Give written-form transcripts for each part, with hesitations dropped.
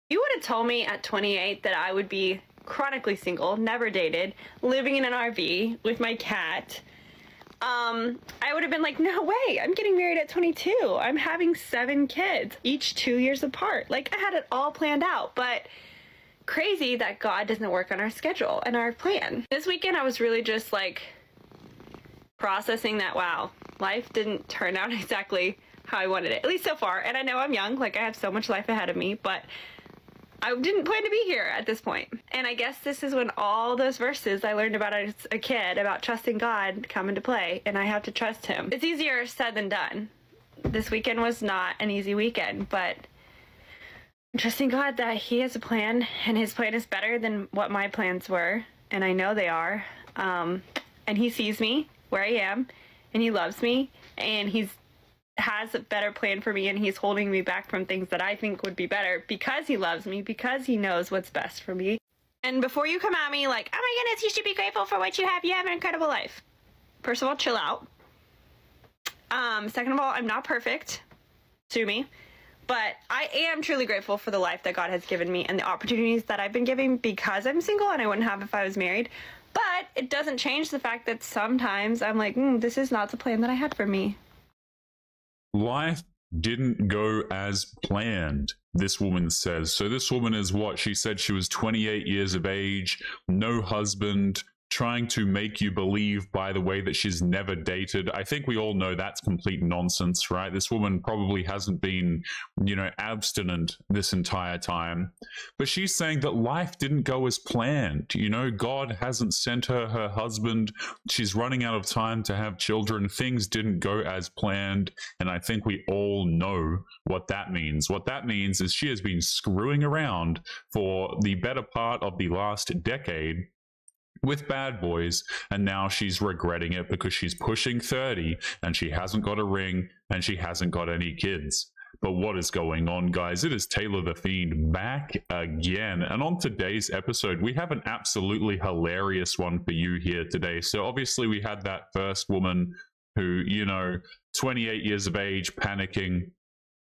You would have told me at 28 that I would be chronically single, never dated, living in an RV with my cat. I would have been like, no way, I'm getting married at 22. I'm having 7 kids, each 2 years apart. Like, I had it all planned out, but crazy that God doesn't work on our schedule and our plan. This weekend, I was really just like processing that, wow, life didn't turn out exactly how I wanted it, at least so far. And I know I'm young, like I have so much life ahead of me, but I didn't plan to be here at this point. And I guess this is when all those verses I learned about as a kid about trusting God come into play, and I have to trust him. It's easier said than done. This weekend was not an easy weekend, but I'm trusting God that he has a plan, and his plan is better than what my plans were, and I know they are. And he sees me where I am, and he loves me, and he has a better plan for me, and he's holding me back from things that I think would be better because he loves me, because he knows what's best for me. And before you come at me like, oh my goodness, you should be grateful for what you have an incredible life. First of all, chill out. Second of all, I'm not perfect. Sue me. But I am truly grateful for the life that God has given me and the opportunities that I've been given because I'm single, and I wouldn't have if I was married. But it doesn't change the fact that sometimes I'm like, this is not the plan that I had for me. Life didn't go as planned, this woman says. So this woman is what? She said she was 28 years of age, no husband, trying to make you believe, by the way, that she's never dated. I think we all know that's complete nonsense, right? This woman probably hasn't been, abstinent this entire time. But she's saying that life didn't go as planned. God hasn't sent her husband. She's running out of time to have children. Things didn't go as planned. And I think we all know what that means. What that means is she has been screwing around for the better part of the last decade with bad boys, and now she's regretting it because she's pushing 30 and she hasn't got a ring and she hasn't got any kids. But what is going on, guys? It is Taylor the Fiend back again, and on today's episode we have an absolutely hilarious one for you here today. So obviously we had that first woman who, 28 years of age, panicking,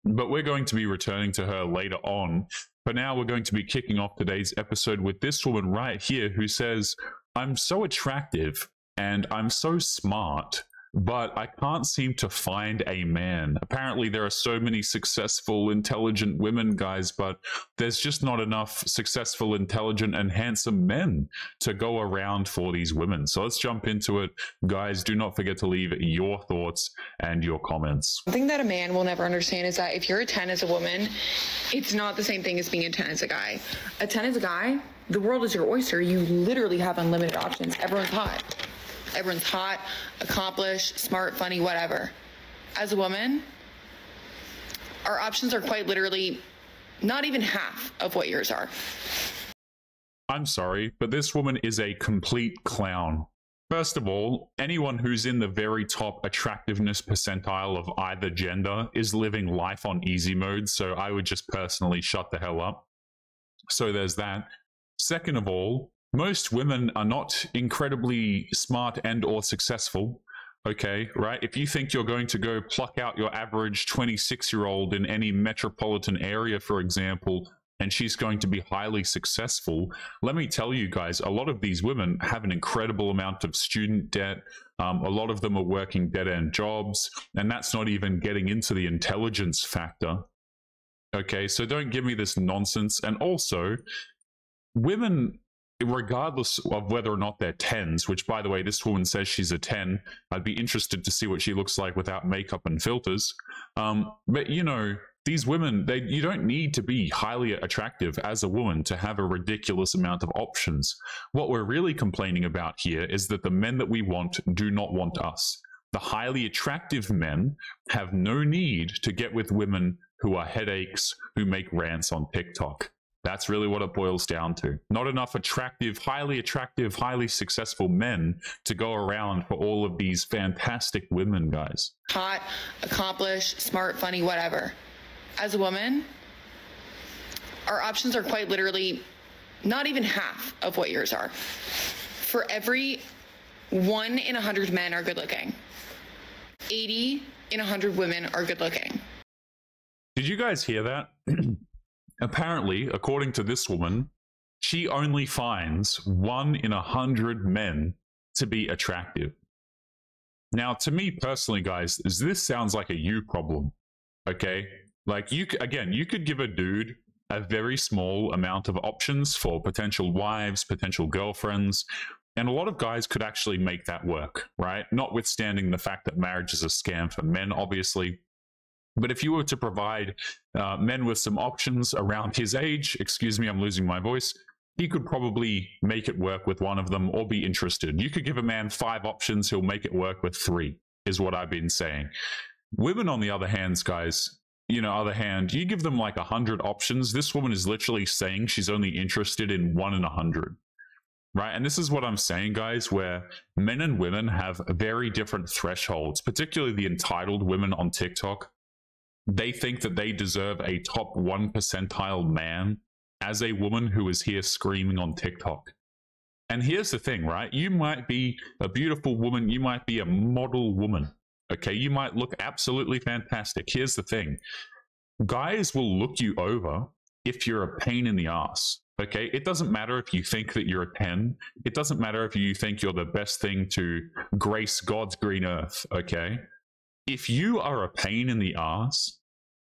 but we're going to be returning to her later on. For now, we're going to be kicking off today's episode with this woman right here who says, I'm so attractive and I'm so smart, but I can't seem to find a man. Apparently, there are so many successful, intelligent women, guys, but there's just not enough successful, intelligent, and handsome men to go around for these women. So let's jump into it. Guys, do not forget to leave your thoughts and your comments. One thing that a man will never understand is that if you're a 10 as a woman, it's not the same thing as being a 10 as a guy. A 10 as a guy, the world is your oyster. You literally have unlimited options. Everyone's hot. Everyone's hot, accomplished, smart, funny, whatever. As a woman, our options are quite literally not even half of what yours are. I'm sorry, but this woman is a complete clown. First of all, anyone who's in the very top attractiveness percentile of either gender is living life on easy mode, so I would just personally shut the hell up. So there's that. Second of all, most women are not incredibly smart and or successful, okay, right? If you think you're going to go pluck out your average 26-year-old in any metropolitan area, for example, and she's going to be highly successful, let me tell you guys, a lot of these women have an incredible amount of student debt. A lot of them are working dead-end jobs, and that's not even getting into the intelligence factor. Okay, so don't give me this nonsense. And also, women, regardless of whether or not they're 10s, which, by the way, this woman says she's a 10. I'd be interested to see what she looks like without makeup and filters. But, these women, you don't need to be highly attractive as a woman to have a ridiculous amount of options. What we're really complaining about here is that the men that we want do not want us. The highly attractive men have no need to get with women who are headaches, who make rants on TikTok. That's really what it boils down to. Not enough attractive, highly successful men to go around for all of these fantastic women, guys. Hot, accomplished, smart, funny, whatever. As a woman, our options are quite literally not even half of what yours are. For every 1 in 100 men are good looking. 80 in 100 women are good looking. Did you guys hear that? apparently, according to this woman, she only finds 1 in 100 men to be attractive. Now, to me personally, guys, this sounds like a you problem, okay? Like, you could give a dude a very small amount of options for potential wives, potential girlfriends, and a lot of guys could actually make that work, right? Notwithstanding the fact that marriage is a scam for men, obviously. But if you were to provide men with some options around his age, excuse me, I'm losing my voice, he could probably make it work with one of them or be interested. You could give a man 5 options, he'll make it work with 3, is what I've been saying. Women, on the other hand, guys, you give them like 100 options. This woman is literally saying she's only interested in 1 in 100. Right? And this is what I'm saying, guys, where men and women have very different thresholds, particularly the entitled women on TikTok. They think that they deserve a top 1 percentile man as a woman who is here screaming on TikTok. And here's the thing, right? You might be a beautiful woman. You might be a model woman. Okay, you might look absolutely fantastic. Here's the thing. Guys will look you over if you're a pain in the ass. Okay, it doesn't matter if you think that you're a 10. It doesn't matter if you think you're the best thing to grace God's green earth. Okay, if you are a pain in the ass,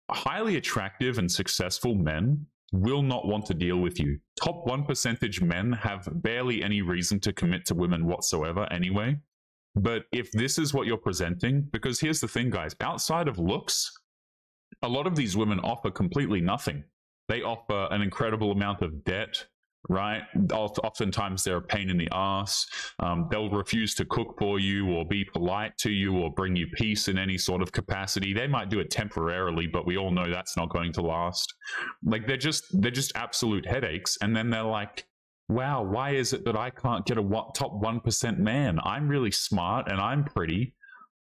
highly attractive and successful men will not want to deal with you. Top 1% men have barely any reason to commit to women whatsoever anyway. But if this is what you're presenting, because here's the thing, guys, outside of looks, a lot of these women offer completely nothing. They offer an incredible amount of debt, right? Oftentimes they're a pain in the ass. They'll refuse to cook for you or be polite to you or bring you peace in any sort of capacity. They might do it temporarily, but we all know that's not going to last. Like, they're just absolute headaches. And then they're like, wow, why is it that I can't get a top 1% man? I'm really smart and I'm pretty,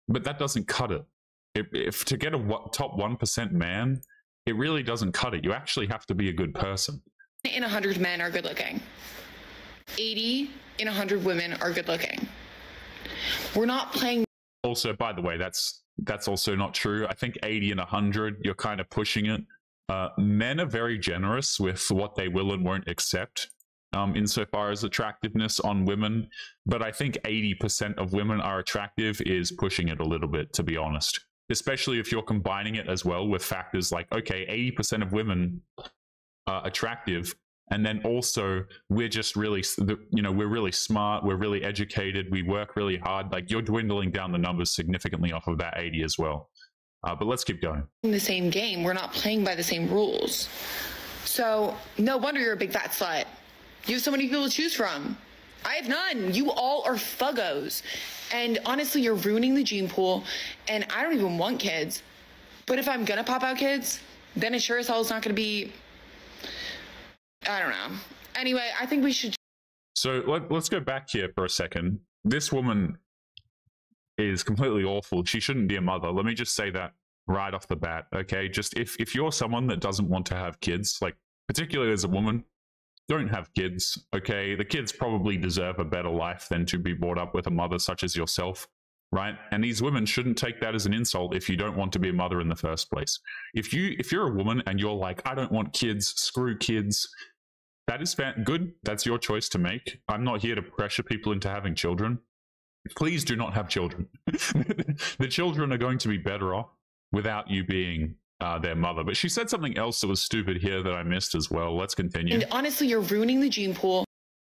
but that doesn't cut it. If to get a top 1% man, it really doesn't cut it. You actually have to be a good person. In 100 men are good looking. 80 in 100 women are good looking. We're not playing. Also, by the way, that's also not true. I think 80 in 100, you're kind of pushing it. Men are very generous with what they will and won't accept insofar as attractiveness on women. But I think 80% of women are attractive is pushing it a little bit, to be honest. Especially if you're combining it as well with factors like, okay, 80% of women are attractive, and then also we're just really, we're really smart, we're really educated, we work really hard. Like, you're dwindling down the numbers significantly off of that 80 as well. But let's keep going. In the same game, we're not playing by the same rules. So no wonder you're a big fat slut. You have so many people to choose from. I have none. You all are fuggos. And honestly, you're ruining the gene pool. And I don't even want kids. But if I'm gonna pop out kids, then it sure as hell is not gonna be, I don't know. Anyway, I think we should. So let's go back here for a second. This woman is completely awful. She shouldn't be a mother. Let me just say that right off the bat, okay? Just if you're someone that doesn't want to have kids, like particularly as a woman, don't have kids, okay? The kids probably deserve a better life than to be brought up with a mother such as yourself, right? And these women shouldn't take that as an insult if you don't want to be a mother in the first place. If you're a woman and you're like, I don't want kids, screw kids, that is good. That's your choice to make. I'm not here to pressure people into having children. Please do not have children. The children are going to be better off without you being their mother. But she said something else that was stupid here that I missed as well. Let's continue. And honestly, you're ruining the gene pool.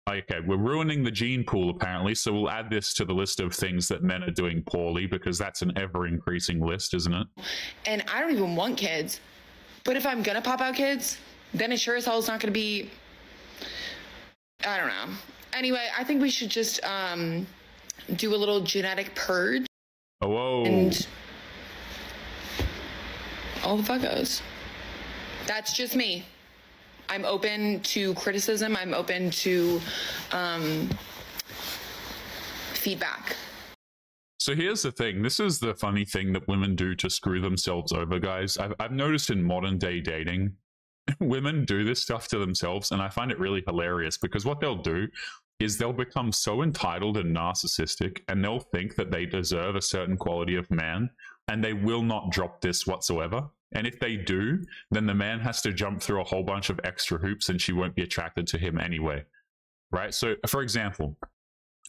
Okay, we're ruining the gene pool apparently, so we'll add this to the list of things that men are doing poorly, because that's an ever-increasing list, isn't it? And I don't even want kids. But if I'm gonna pop out kids, then it sure as hell is not gonna be, I don't know. Anyway, I think we should just do a little genetic purge. Oh, whoa. And all the fuckos. That's just me. I'm open to criticism. I'm open to feedback. So here's the thing. This is the funny thing that women do to screw themselves over, guys. I've noticed in modern day dating, women do this stuff to themselves, and I find it really hilarious, because what they'll do is they'll become so entitled and narcissistic, and they'll think that they deserve a certain quality of man, and they will not drop this whatsoever. And if they do, then the man has to jump through a whole bunch of extra hoops and she won't be attracted to him anyway, right? So, for example,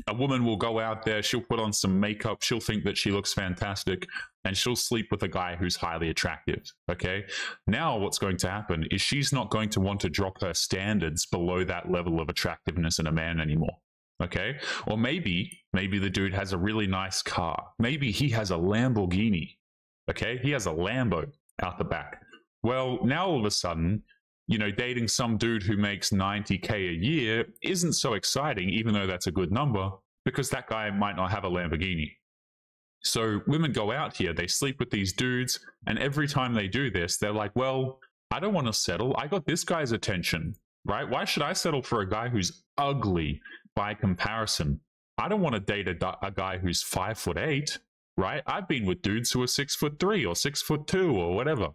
a woman will go out there, she'll put on some makeup, she'll think that she looks fantastic, and she'll sleep with a guy who's highly attractive, okay? Now what's going to happen is she's not going to want to drop her standards below that level of attractiveness in a man anymore, okay? Or maybe the dude has a really nice car. Maybe he has a Lamborghini, okay? He has a Lambo out the back. Well, now all of a sudden, you know, dating some dude who makes 90K a year isn't so exciting, even though that's a good number, because that guy might not have a Lamborghini. So women go out here, they sleep with these dudes, and every time they do this, they're like, well, I don't want to settle. I got this guy's attention, right? Why should I settle for a guy who's ugly by comparison? I don't want to date a guy who's 5'8", right? I've been with dudes who are 6'3" or 6'2" or whatever.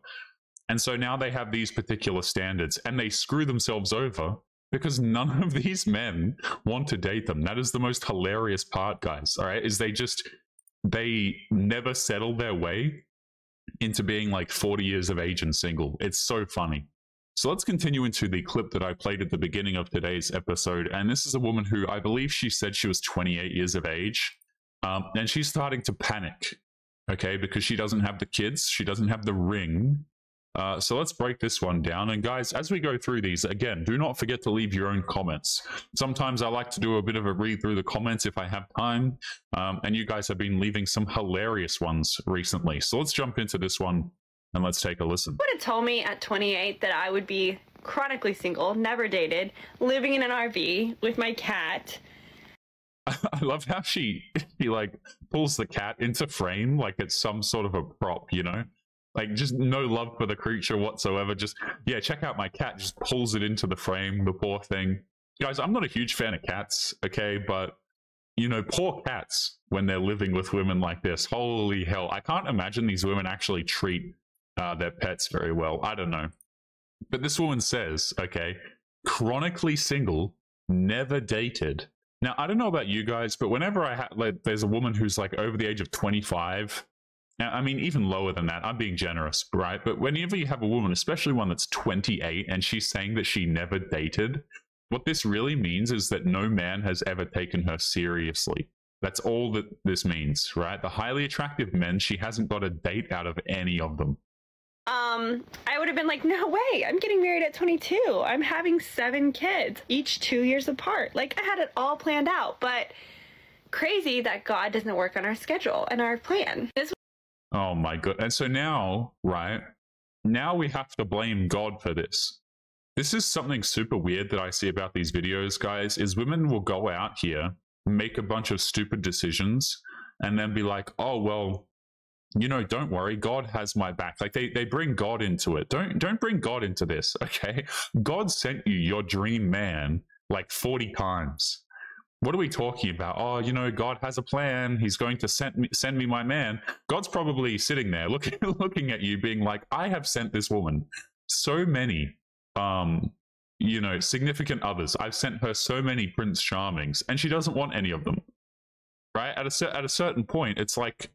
And so now they have these particular standards and they screw themselves over because none of these men want to date them. That is the most hilarious part, guys, all right, is they never settle their way into being like 40 years of age and single. It's so funny. So let's continue into the clip that I played at the beginning of today's episode. And this is a woman who I believe she said she was 28 years of age. And she's starting to panic, okay, because she doesn't have the kids. She doesn't have the ring. So let's break this one down. And guys, as we go through these, again, do not forget to leave your own comments. Sometimes I like to do a bit of a read through the comments if I have time. And you guys have been leaving some hilarious ones recently. So let's jump into this one and let's take a listen. Would have told me at 28 that I would be chronically single, never dated, living in an RV with my cat. I love how she like pulls the cat into frame like it's some sort of a prop, you know? Like, just no love for the creature whatsoever. Just, yeah, check out my cat. Just pulls it into the frame, the poor thing. Guys, I'm not a huge fan of cats, okay? But, you know, poor cats when they're living with women like this. Holy hell. I can't imagine these women actually treat their pets very well. I don't know. But this woman says, okay, chronically single, never dated. Now, I don't know about you guys, but whenever there's a woman who's like over the age of 25, I mean, even lower than that, I'm being generous, right? But whenever you have a woman, especially one that's 28, and she's saying that she never dated, what this really means is that no man has ever taken her seriously. That's all that this means, right? The highly attractive men, she hasn't got a date out of any of them. I would have been like, no way, I'm getting married at 22. I'm having 7 kids, each 2 years apart. Like, I had it all planned out, but crazy that God doesn't work on our schedule and our plan. Oh my God. And so now, right, now we have to blame God for this. This is something super weird that I see about these videos, guys, is women will go out here, make a bunch of stupid decisions, and then be like, oh, well, you know, don't worry, God has my back. Like they bring God into it. Don't bring God into this, okay? God sent you your dream man like 40 times. What are we talking about? Oh, you know, God has a plan. He's going to send me my man. God's probably sitting there looking at you being like, I have sent this woman so many, you know, significant others. I've sent her so many Prince Charmings and she doesn't want any of them, right? At a certain point, it's like,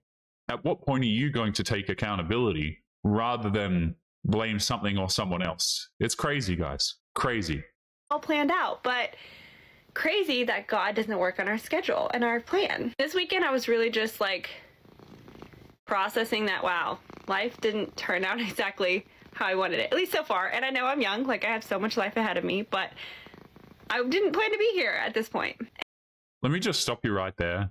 at what point are you going to take accountability rather than blame something or someone else? It's crazy, guys. Crazy. All planned out, but crazy that God doesn't work on our schedule and our plan. This weekend, I was really just like processing that, wow, life didn't turn out exactly how I wanted it, at least so far. And I know I'm young, like I have so much life ahead of me, but I didn't plan to be here at this point. Let me just stop you right there.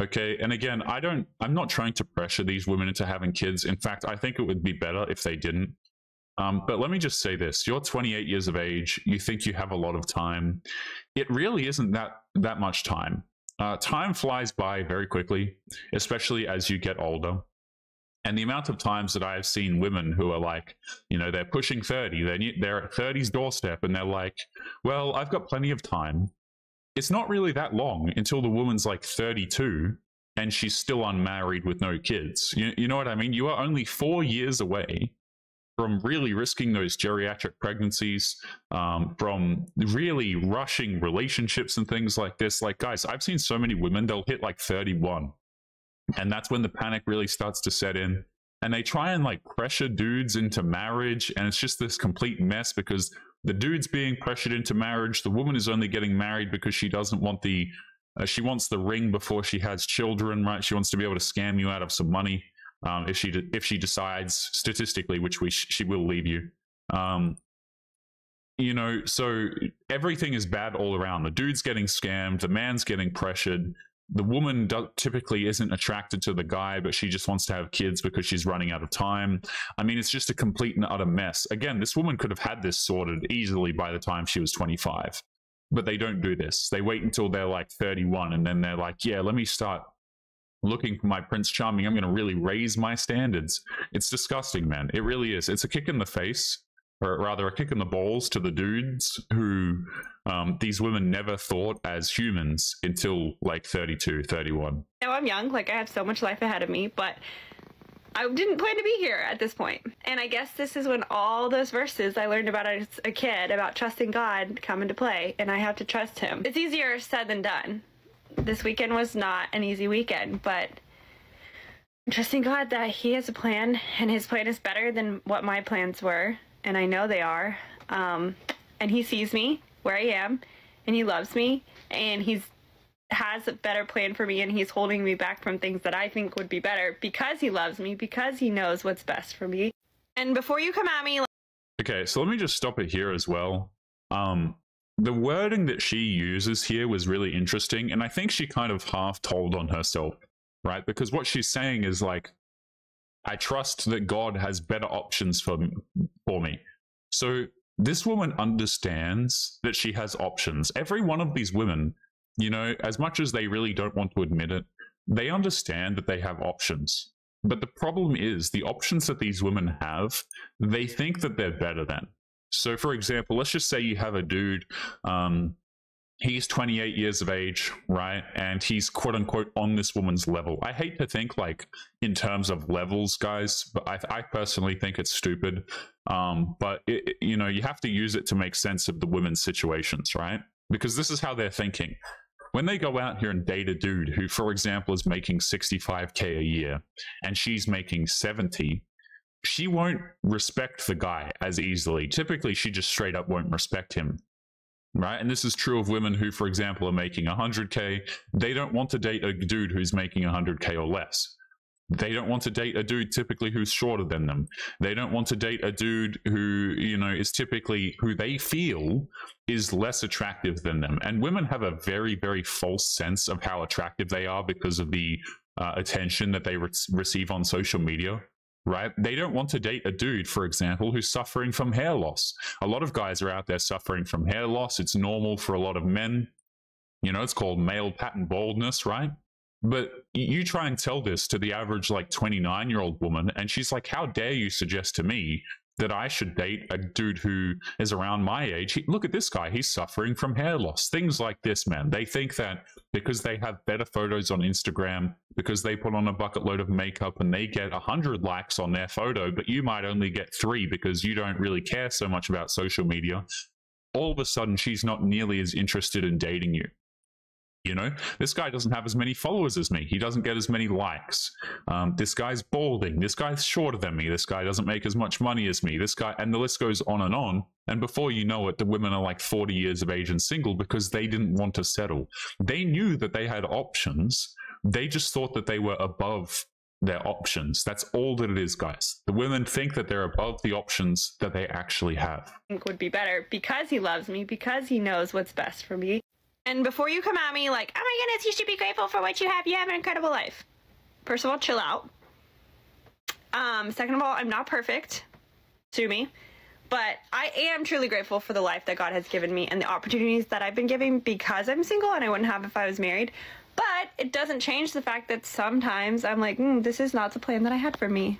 Okay, and again, I'm not trying to pressure these women into having kids. In fact, I think it would be better if they didn't. But let me just say this. You're 28 years of age. You think you have a lot of time. It really isn't that much time. Time flies by very quickly, especially as you get older. And the amount of times that I have seen women who are like, you know, they're pushing 30, they're at 30's doorstep, and they're like, well, I've got plenty of time. It's not really that long until the woman's like 32 and she's still unmarried with no kids. You know what I mean? You are only 4 years away from really risking those geriatric pregnancies, from really rushing relationships and things like this. Like, guys, I've seen so many women, they'll hit like 31. And that's when the panic really starts to set in. and they try and like pressure dudes into marriage, and it's just this complete mess because the dude's being pressured into marriage. The woman is only getting married because she doesn't want the she wants the ring before she has children, right? She wants to be able to scam you out of some money if she decides statistically, which she will leave you. You know, so everything is bad all around. The dude's getting scammed, the man's getting pressured. The woman typically isn't attracted to the guy, but she just wants to have kids because she's running out of time. I mean, it's just a complete and utter mess. Again, this woman could have had this sorted easily by the time she was 25, but they don't do this. They wait until they're like 31, and then they're like, yeah, let me start looking for my Prince Charming. I'm going to really raise my standards. It's disgusting, man. It really is. It's a kick in the face, or rather a kick in the balls to the dudes who these women never thought as humans until like 32, 31. Now I'm young, like I have so much life ahead of me, but I didn't plan to be here at this point. And I guess this is when all those verses I learned about as a kid about trusting God come into play, and I have to trust him. It's easier said than done. This weekend was not an easy weekend, but I'm trusting God that he has a plan, and his plan is better than what my plans were. And I know they are, and he sees me where I am, and he loves me, and he has a better plan for me, and he's holding me back from things that I think would be better because he loves me, because he knows what's best for me. And before you come at me... Okay, so let me just stop it here as well. The wording that she uses here was really interesting, and I think she kind of half told on herself, right? Because what she's saying is like, I trust that God has better options for me. So this woman understands that she has options. Every one of these women, you know, as much as they really don't want to admit it, they understand that they have options. But the problem is the options that these women have, they think that they're better than. So for example, let's just say you have a dude, he's 28 years of age, right? And he's quote unquote on this woman's level. I hate to think like in terms of levels, guys, but I personally think it's stupid. But you know, you have to use it to make sense of the women's situations, right? Because this is how they're thinking. When they go out here and date a dude who, for example, is making 65K a year and she's making 70, she won't respect the guy as easily. Typically, she just straight up won't respect him. Right. And this is true of women who, for example, are making 100K. They don't want to date a dude who's making 100K or less. They don't want to date a dude typically who's shorter than them. They don't want to date a dude who, you know, is typically who they feel is less attractive than them. And women have a very, very false sense of how attractive they are because of the attention that they receive on social media. Right? They don't want to date a dude, for example, who's suffering from hair loss. A lot of guys are out there suffering from hair loss. It's normal for a lot of men. You know, it's called male pattern baldness, right? But you try and tell this to the average like 29-year-old woman, and she's like, how dare you suggest to me that I should date a dude who is around my age? Look at this guy, he's suffering from hair loss. Things like this, man. They think that because they have better photos on Instagram, because they put on a bucket load of makeup and they get 100 likes on their photo, but you might only get 3 because you don't really care so much about social media, all of a sudden she's not nearly as interested in dating you. You know, this guy doesn't have as many followers as me. He doesn't get as many likes. This guy's balding. This guy's shorter than me. This guy doesn't make as much money as me. This guy, and the list goes on. And before you know it, the women are like 40 years of age and single because they didn't want to settle. They knew that they had options. They just thought that they were above their options. That's all that it is, guys. The women think that they're above the options that they actually have. I think would be better because he loves me, because he knows what's best for me. And before you come at me like, oh my goodness, you should be grateful for what you have. You have an incredible life. First of all, chill out. Second of all, I'm not perfect. Sue me. But I am truly grateful for the life that God has given me and the opportunities that I've been given because I'm single and I wouldn't have if I was married. But it doesn't change the fact that sometimes I'm like, this is not the plan that I had for me.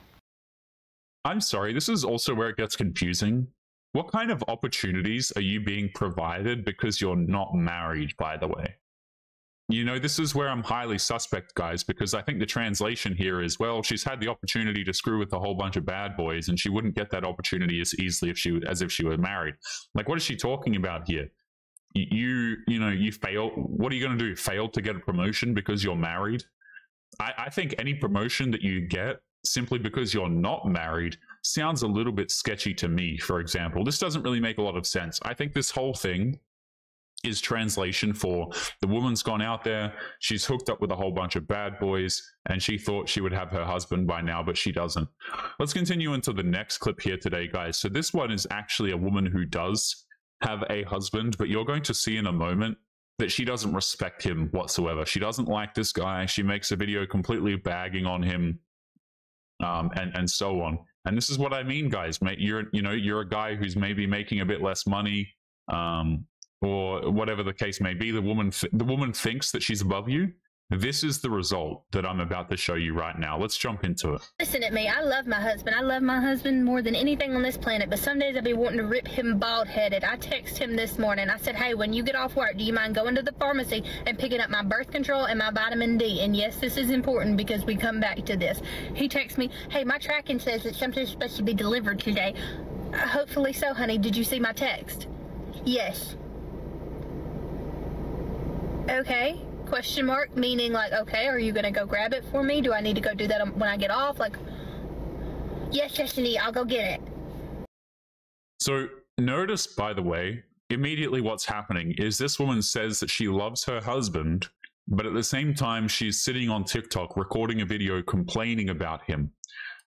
I'm sorry, this is also where it gets confusing. What kind of opportunities are you being provided because you're not married, by the way? You know, this is where I'm highly suspect, guys, because I think the translation here is, well, she's had the opportunity to screw with a whole bunch of bad boys, and she wouldn't get that opportunity as easily as if she were married. Like, what is she talking about here? You fail. What are you going to do? Fail to get a promotion because you're married? I think any promotion that you get simply because you're not married sounds a little bit sketchy to me, for example. This doesn't really make a lot of sense. I think this whole thing is translation for the woman's gone out there, she's hooked up with a whole bunch of bad boys, and she thought she would have her husband by now, but she doesn't. Let's continue into the next clip here today, guys. So this one is actually a woman who does have a husband, but you're going to see in a moment that she doesn't respect him whatsoever. She doesn't like this guy. She makes a video completely bagging on him, and so on. And this is what I mean, guys. Mate, you're a guy who's maybe making a bit less money, or whatever the case may be. The woman thinks that she's above you. This is the result that I'm about to show you right now. Let's jump into it. Listen at me. I love my husband. I love my husband more than anything on this planet, but some days I be wanting to rip him bald-headed. I text him this morning. I said, hey, when you get off work, do you mind going to the pharmacy and picking up my birth control and my vitamin D? And yes, this is important because we come back to this. He texts me, hey, my tracking says that something's supposed to be delivered today. Hopefully so, honey. Did you see my text? Yes. Okay. Question mark, meaning like, okay, are you gonna go grab it for me? Do I need to go do that when I get off? Like, yes, Destiny, I'll go get it. So notice, by the way, immediately what's happening is this woman says that she loves her husband, but at the same time, she's sitting on TikTok recording a video complaining about him.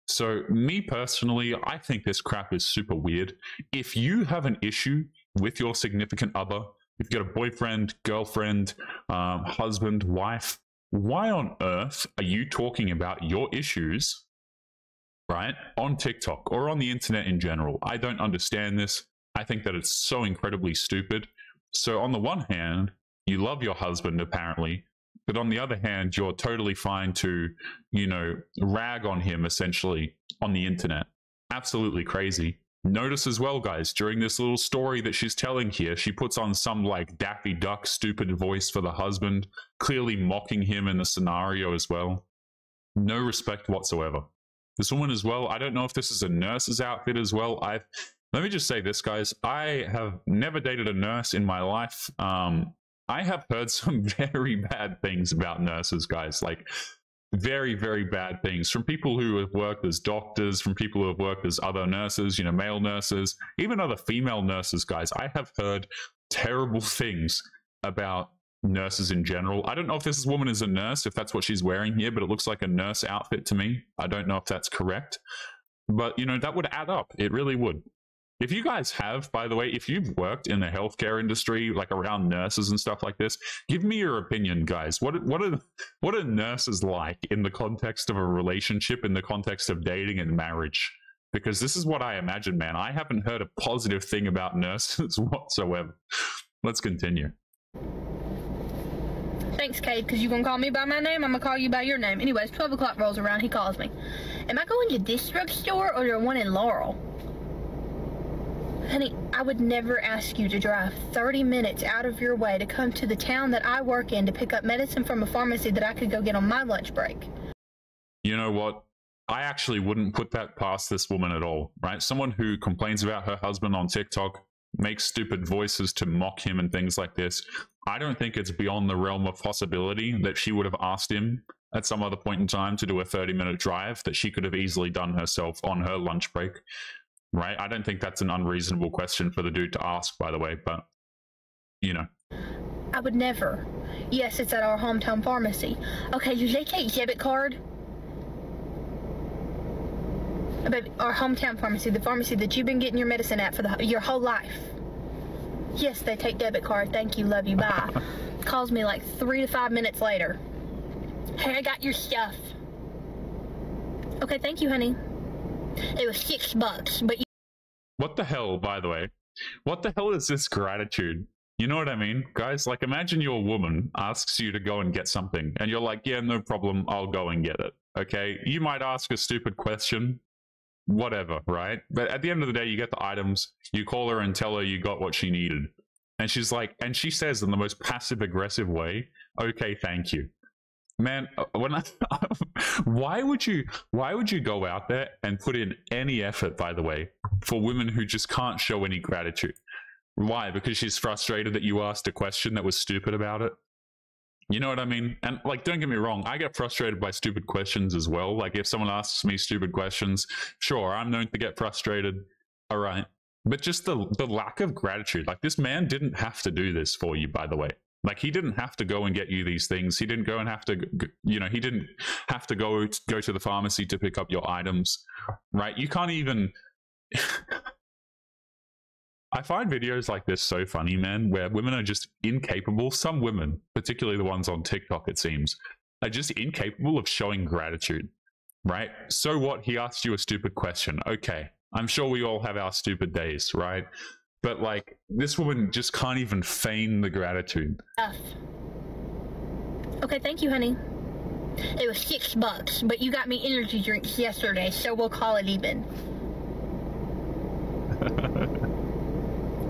So me personally, I think this crap is super weird. If you have an issue with your significant other, if you've got a boyfriend, girlfriend, husband, wife, why on earth are you talking about your issues, right, on TikTok or on the internet in general? I don't understand this. I think that it's so incredibly stupid. So on the one hand, you love your husband, apparently, but on the other hand, you're totally fine to, rag on him, essentially, on the internet. Absolutely crazy. Notice as well, guys, during this little story that she's telling here, she puts on some like Daffy Duck stupid voice for the husband, clearly mocking him in the scenario as well. No respect whatsoever. This woman as well, I don't know if this is a nurse's outfit as well. Let me just say this, guys. I have never dated a nurse in my life. I have heard some very bad things about nurses, guys. Like, very, very bad things from people who have worked as doctors, from people who have worked as other nurses, male nurses, even other female nurses, guys. I have heard terrible things about nurses in general. I don't know if this woman is a nurse, if that's what she's wearing here, but it looks like a nurse outfit to me. I don't know if that's correct, but that would add up. It really would. If you guys have, by the way, if you've worked in the healthcare industry, like around nurses and stuff like this, give me your opinion, guys. What are nurses like in the context of a relationship, in the context of dating and marriage? Because this is what I imagine, man. I haven't heard a positive thing about nurses whatsoever. Let's continue. Thanks, Kate, because you're going to call me by my name, I'm going to call you by your name. Anyways, 12 o'clock rolls around, he calls me. Am I going to this drugstore or the one in Laurel? Honey, I would never ask you to drive 30 minutes out of your way to come to the town that I work in to pick up medicine from a pharmacy that I could go get on my lunch break. You know what? I actually wouldn't put that past this woman at all, right? Someone who complains about her husband on TikTok, makes stupid voices to mock him and things like this. I don't think it's beyond the realm of possibility that she would have asked him at some other point in time to do a 30-minute drive that she could have easily done herself on her lunch break. Right? I don't think that's an unreasonable question for the dude to ask, by the way, but, I would never. Yes, it's at our hometown pharmacy. Okay, do they take debit card? But our hometown pharmacy, the pharmacy that you've been getting your medicine at for your whole life. Yes, they take debit card. Thank you, love you, bye. Calls me like 3 to 5 minutes later. Hey, I got your stuff. Okay, thank you, honey. It was $6, but what the hell, by the way? What the hell is this gratitude? You know what I mean? Guys, like imagine your woman asks you to go and get something and you're like, yeah, no problem, I'll go and get it. Okay? You might ask a stupid question, whatever, right? But at the end of the day, you get the items, you call her and tell her you got what she needed. And she's like, and she says in the most passive aggressive way, okay, thank you. Man, why would you go out there and put in any effort, by the way, for women who just can't show any gratitude? Why? Because she's frustrated that you asked a question that was stupid about it? You know what I mean? And like, don't get me wrong, I get frustrated by stupid questions as well. Like, if someone asks me stupid questions, sure, I'm known to get frustrated. All right. But just the lack of gratitude. Like, this man didn't have to do this for you, by the way. Like, he didn't have to go and get you these things. He didn't go and have to, you know, he didn't have to go to the pharmacy to pick up your items, right? You can't even. I find videos like this so funny, man, where women are just incapable. Some women, particularly the ones on TikTok, it seems, are just incapable of showing gratitude, right? So what? He asked you a stupid question. Okay, I'm sure we all have our stupid days, right? But like, this woman just can't even feign the gratitude. Okay, thank you, honey. It was $6, but you got me energy drinks yesterday, so we'll call it even.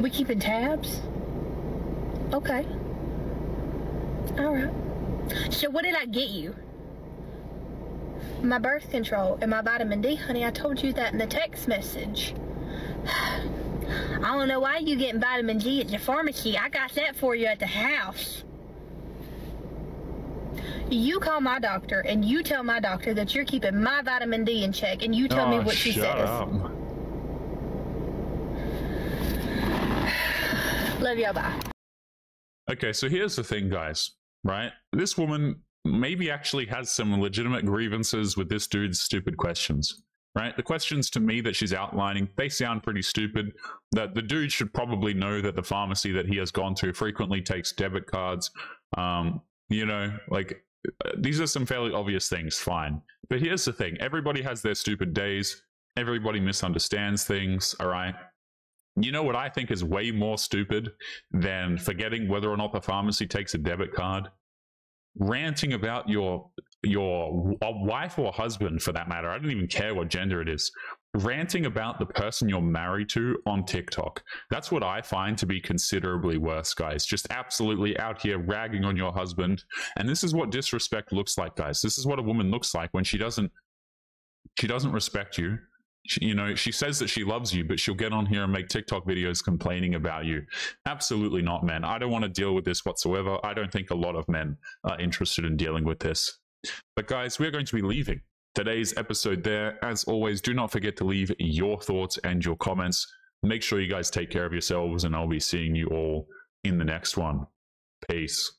We keeping tabs? Okay. All right. So what did I get you? My birth control and my vitamin D, honey. I told you that in the text message. I don't know why you getting vitamin D at the pharmacy. I got that for you at the house. You call my doctor and you tell my doctor that you're keeping my vitamin D in check, and you tell me what she says. Up. Love y'all, bye. Okay, so here's the thing, guys, right? This woman maybe actually has some legitimate grievances with this dude's stupid questions, right? The questions to me that she's outlining, they sound pretty stupid. That the dude should probably know that the pharmacy that he has gone to frequently takes debit cards. You know, like, these are some fairly obvious things, fine. But here's the thing. Everybody has their stupid days. Everybody misunderstands things, all right? You know what I think is way more stupid than forgetting whether or not the pharmacy takes a debit card? Ranting about your wife or husband, for that matter. I don't even care what gender it is. Ranting about the person you're married to on TikTok. That's what I find to be considerably worse, guys. Just absolutely out here ragging on your husband. And this is what disrespect looks like, guys. This is what a woman looks like when she doesn't respect you. You know, she says that she loves you, but she'll get on here and make TikTok videos complaining about you. Absolutely not, man. I don't want to deal with this whatsoever. I don't think a lot of men are interested in dealing with this. But guys, we're going to be leaving today's episode there. As always, do not forget to leave your thoughts and your comments. Make sure you guys take care of yourselves, and I'll be seeing you all in the next one. Peace.